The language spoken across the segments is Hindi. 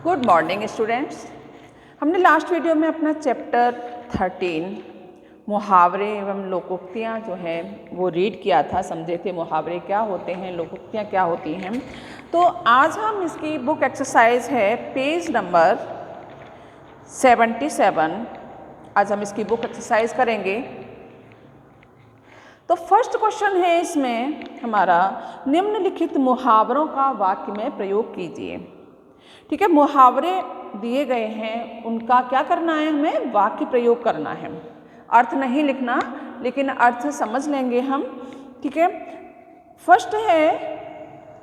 Good morning students. हमने लास्ट वीडियो में अपना चैप्टर 13 मुहावरे एवं लोकोक्तियाँ जो हैं वो रीड किया था, समझे थे मुहावरे क्या होते हैं, लोकोक्तियाँ क्या होती हैं। तो आज हम इसकी बुक एक्सरसाइज है पेज नंबर 77। आज हम इसकी बुक एक्सरसाइज करेंगे। तो फर्स्ट क्वेश्चन है इसमें हमारा, निम्नलिखित मुहावरों का वाक्य में प्रयोग कीजिए। ठीक है, मुहावरे दिए गए हैं, उनका क्या करना है, हमें वाक्य प्रयोग करना है। अर्थ नहीं लिखना, लेकिन अर्थ समझ लेंगे हम। ठीक है, फर्स्ट है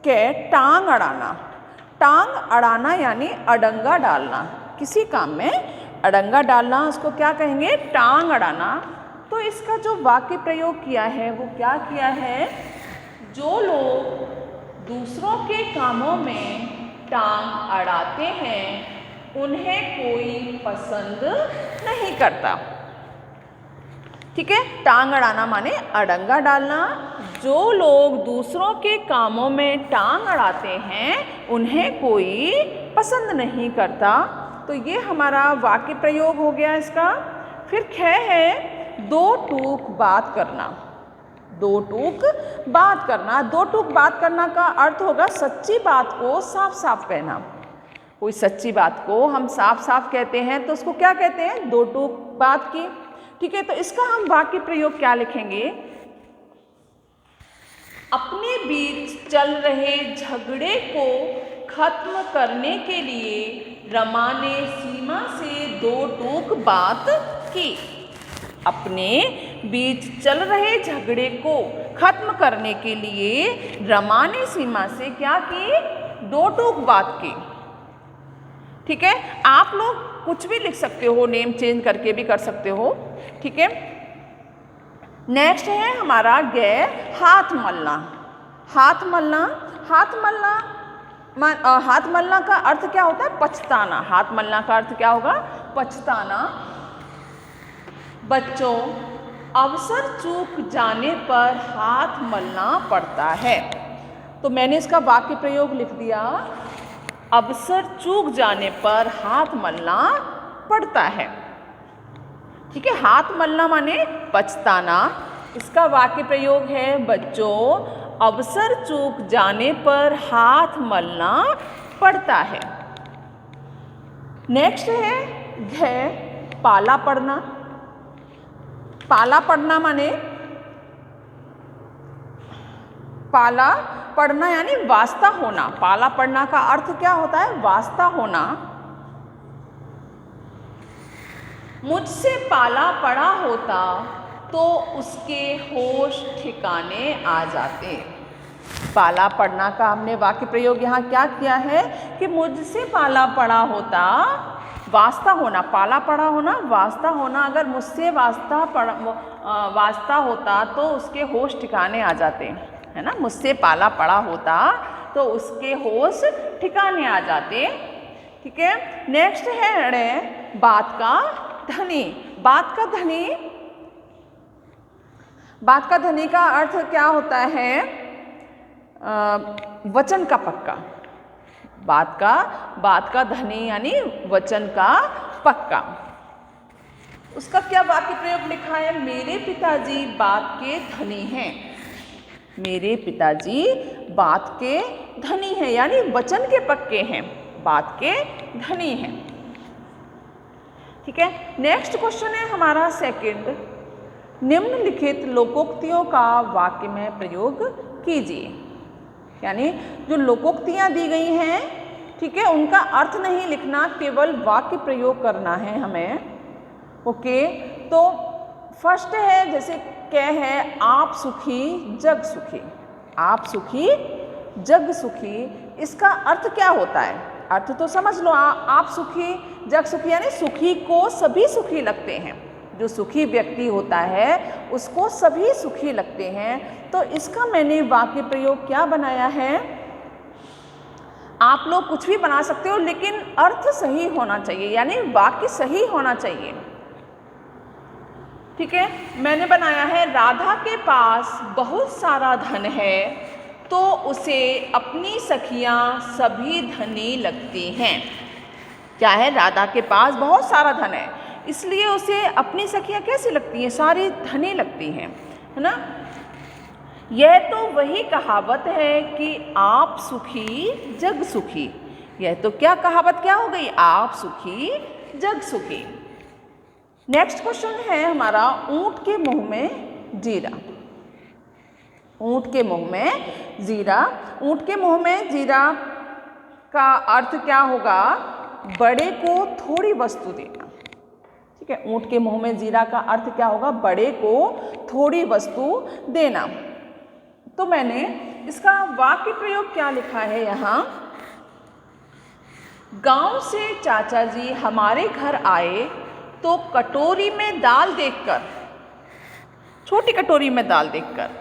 कि टांग अड़ाना। टांग अड़ाना यानी अड़ंगा डालना, किसी काम में अड़ंगा डालना, उसको क्या कहेंगे, टांग अड़ाना। तो इसका जो वाक्य प्रयोग किया है वो क्या किया है, जो लोग दूसरों के कामों में टांग अड़ाते हैं उन्हें कोई पसंद नहीं करता। ठीक है, टांग अड़ाना माने अड़ंगा डालना। जो लोग दूसरों के कामों में टांग अड़ाते हैं उन्हें कोई पसंद नहीं करता। तो ये हमारा वाक्य प्रयोग हो गया इसका। फिर ख है दो टूक बात करना। दो टूक बात करना। दो टूक बात करना का अर्थ होगा सच्ची बात को साफ साफ कहना। कोई सच्ची बात को हम साफ साफ कहते हैं तो उसको क्या कहते हैं, दो टूक बात की। ठीक है, तो इसका हम वाक्य प्रयोग क्या लिखेंगे, अपने बीच चल रहे झगड़े को खत्म करने के लिए रमा ने सीमा से दो टूक बात की। अपने बीच चल रहे झगड़े को खत्म करने के लिए रमा ने सीमा से क्या की, दो टूक बात की। ठीक है, आप लोग कुछ भी लिख सकते हो, नेम चेंज करके भी कर सकते हो। ठीक है, नेक्स्ट है हमारा गे हाथ मलना। हाथ मलना, हाथ मलना, हाथ मलना का अर्थ क्या होता है, पछताना। हाथ मलना का अर्थ क्या होगा, पछताना। बच्चों, अवसर चूक जाने पर हाथ मलना पड़ता है। तो मैंने इसका वाक्य प्रयोग लिख दिया, अवसर चूक जाने पर हाथ मलना पड़ता है। ठीक है, हाथ मलना माने पछताना। इसका वाक्य प्रयोग है, बच्चों अवसर चूक जाने पर हाथ मलना पड़ता है। नेक्स्ट है घ पाला पड़ना। पाला पड़ना माने, पाला पड़ना यानी वास्ता होना। पाला पड़ना का अर्थ क्या होता है, वास्ता होना। मुझसे पाला पड़ा होता तो उसके होश ठिकाने आ जाते। पाला पड़ना का हमने वाक्य प्रयोग यहाँ क्या किया है कि मुझसे पाला पड़ा होता, वास्ता होना, पाला पड़ा होना, वास्ता होना। अगर मुझसे वास्ता होता तो उसके होश ठिकाने आ जाते, है ना। मुझसे पाला पड़ा होता तो उसके होश ठिकाने आ जाते। ठीक है, नेक्स्ट है बात का धनी। बात का धनी, बात का धनी का अर्थ क्या होता है, वचन का पक्का। बात का धनी यानी वचन का पक्का। उसका क्या वाक्य प्रयोग लिखा है, मेरे पिताजी बात के धनी हैं। मेरे पिताजी बात के धनी हैं यानी वचन के पक्के हैं, बात के धनी हैं। ठीक है, नेक्स्ट क्वेश्चन है हमारा सेकंड, निम्नलिखित लोकोक्तियों का वाक्य में प्रयोग कीजिए। यानी जो लोकोक्तियाँ दी गई हैं, ठीक है, उनका अर्थ नहीं लिखना, केवल वाक्य प्रयोग करना है हमें। ओके, तो फर्स्ट है, जैसे क्या है, आप सुखी जग सुखी। आप सुखी जग सुखी, इसका अर्थ क्या होता है, अर्थ तो समझ लो। आप सुखी जग सुखी यानी सुखी को सभी सुखी लगते हैं। जो सुखी व्यक्ति होता है उसको सभी सुखी लगते हैं। तो इसका मैंने वाक्य प्रयोग क्या बनाया है, आप लोग कुछ भी बना सकते हो लेकिन अर्थ सही होना चाहिए, यानी वाक्य सही होना चाहिए। ठीक है, मैंने बनाया है, राधा के पास बहुत सारा धन है तो उसे अपनी सखियां सभी धनी लगती हैं। क्या है, राधा के पास बहुत सारा धन है, इसलिए उसे अपनी सखियाँ कैसी लगती हैं, सारी धनी लगती हैं, है ना। यह तो वही कहावत है कि आप सुखी जग सुखी। यह तो क्या कहावत क्या हो गई, आप सुखी जग सुखी। नेक्स्ट क्वेश्चन है हमारा, ऊंट के मुंह में जीरा। ऊंट के मुंह में जीरा। ऊंट के मुंह में जीरा का अर्थ क्या होगा, बड़े को थोड़ी वस्तु देना। ठीक है, ऊंट के मुंह में जीरा का अर्थ क्या होगा, बड़े को थोड़ी वस्तु देना। तो मैंने इसका वाक्य प्रयोग क्या लिखा है यहाँ, गांव से चाचा जी हमारे घर आए तो कटोरी में दाल देखकर, छोटी कटोरी में दाल देखकर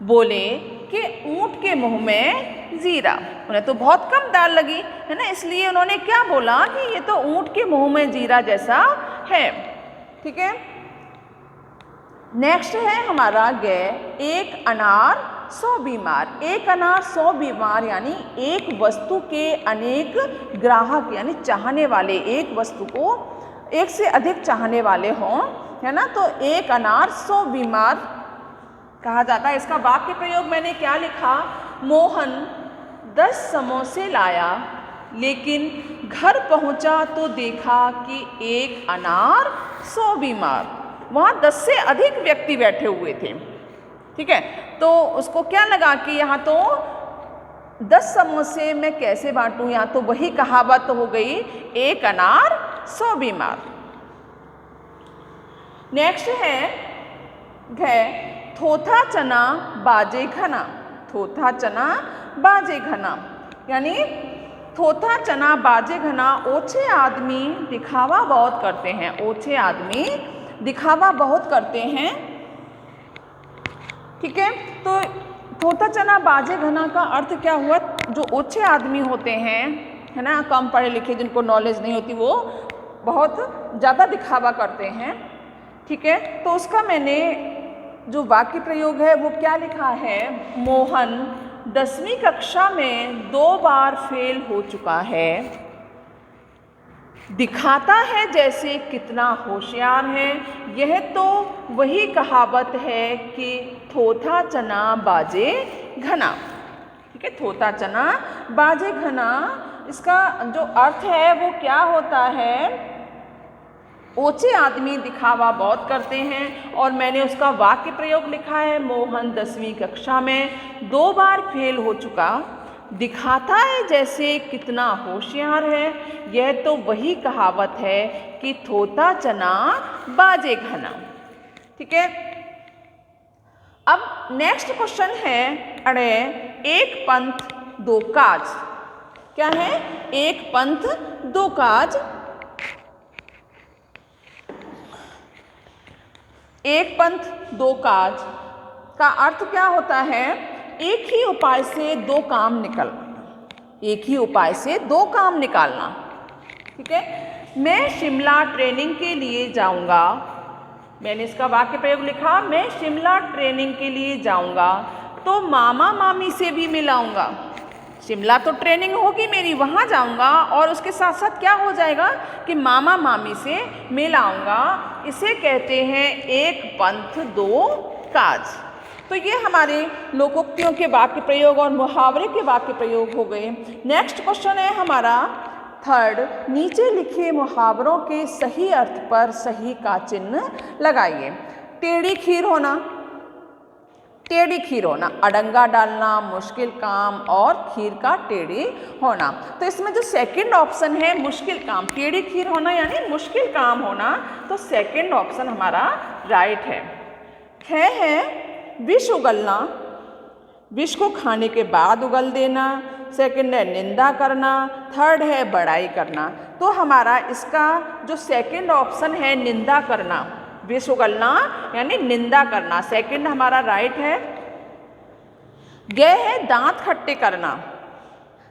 बोले कि ऊंट के मुंह में जीरा। उन्हें तो बहुत कम दाल लगी, है ना, इसलिए उन्होंने क्या बोला कि ये तो ऊंट के मुंह में जीरा जैसा है। ठीक है, नेक्स्ट है हमारा एक अनार 100 बीमार। एक अनार 100 बीमार यानी एक वस्तु के अनेक ग्राहक यानी चाहने वाले, एक वस्तु को एक से अधिक चाहने वाले हों, है ना, तो एक अनार 100 बीमार कहा जाता है। इसका वाक्य प्रयोग मैंने क्या लिखा, मोहन 10 समोसे लाया लेकिन घर पहुंचा तो देखा कि एक अनार 100 बीमार। वहाँ 10 से अधिक व्यक्ति बैठे हुए थे। ठीक है, तो उसको क्या लगा कि यहाँ तो 10 समोसे मैं कैसे बांटूं, यहाँ तो वही कहावत हो गई, एक अनार 100 बीमार। नेक्स्ट है थोथा चना बाजे घना। थोथा चना बाजे घना यानी थोथा चना बाजे घना, ओछे आदमी दिखावा बहुत करते हैं। ओछे आदमी दिखावा बहुत करते हैं। ठीक है, तो थोथा चना बाजे घना का अर्थ क्या हुआ, जो ओछे आदमी होते हैं, है ना, कम पढ़े लिखे, जिनको नॉलेज नहीं होती, वो बहुत ज़्यादा दिखावा करते हैं। ठीक है, तो उसका मैंने जो वाक्य प्रयोग है वो क्या लिखा है, मोहन 10वीं कक्षा में 2 बार फेल हो चुका है, दिखाता है जैसे कितना होशियार है। यह तो वही कहावत है कि थोथा चना बाजे घना। ठीक है, थोथा चना बाजे घना, इसका जो अर्थ है वो क्या होता है, ओछे आदमी दिखावा बहुत करते हैं। और मैंने उसका वाक्य प्रयोग लिखा है, मोहन 10वीं कक्षा में 2 बार फेल हो चुका, दिखाता है जैसे कितना होशियार है। यह तो वही कहावत है कि थोथा चना बाजे घना। ठीक है, अब नेक्स्ट क्वेश्चन है, अरे एक पंथ 2 काज। क्या है, एक पंथ 2 काज। एक पंथ 2 काज का अर्थ क्या होता है, एक ही उपाय से 2 काम निकलना। एक ही उपाय से 2 काम निकालना। ठीक है, मैं शिमला ट्रेनिंग के लिए जाऊंगा। मैंने इसका वाक्य प्रयोग लिखा, मैं शिमला ट्रेनिंग के लिए जाऊंगा तो मामा मामी से भी मिलाऊंगा। शिमला तो ट्रेनिंग होगी मेरी, वहाँ जाऊंगा और उसके साथ साथ क्या हो जाएगा कि मामा मामी से मिलाऊंगा। इसे कहते हैं एक पंथ 2 काज। तो ये हमारे लोकोक्तियों के वाक्य प्रयोग और मुहावरे के वाक्य प्रयोग हो गए। नेक्स्ट क्वेश्चन है हमारा 3rd, नीचे लिखे मुहावरों के सही अर्थ पर सही का चिन्ह लगाइए। टेढ़ी खीर होना, टेढ़ी खीर होना, अड़ंगा डालना, मुश्किल काम और खीर का टेढ़ी होना। तो इसमें जो सेकंड ऑप्शन है मुश्किल काम, टेढ़ी खीर होना यानी मुश्किल काम होना, तो सेकंड ऑप्शन हमारा राइट है। है विष उगलना, विष को खाने के बाद उगल देना। सेकंड है निंदा करना। 3rd है बड़ाई करना। तो हमारा इसका जो सेकंड ऑप्शन है निंदा करना, विष उगलना यानी निंदा करना, सेकंड हमारा राइट है। है दांत खट्टे करना,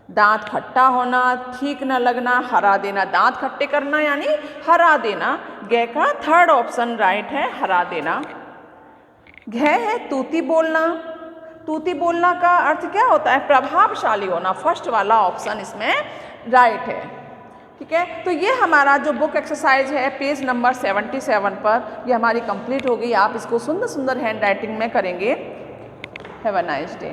दांत खट्टा होना, ठीक न लगना, हरा देना। दांत खट्टे करना यानी हरा देना, का 3rd ऑप्शन राइट है, हरा देना। है तूती बोलना, तूती बोलना का अर्थ क्या होता है, प्रभावशाली होना। फर्स्ट वाला ऑप्शन इसमें राइट है। ठीक है, तो ये हमारा जो बुक एक्सरसाइज है पेज नंबर 77 पर, ये हमारी कंप्लीट हो गई। आप इसको सुंदर सुंदर हैंड राइटिंग में करेंगे। Have a nice day.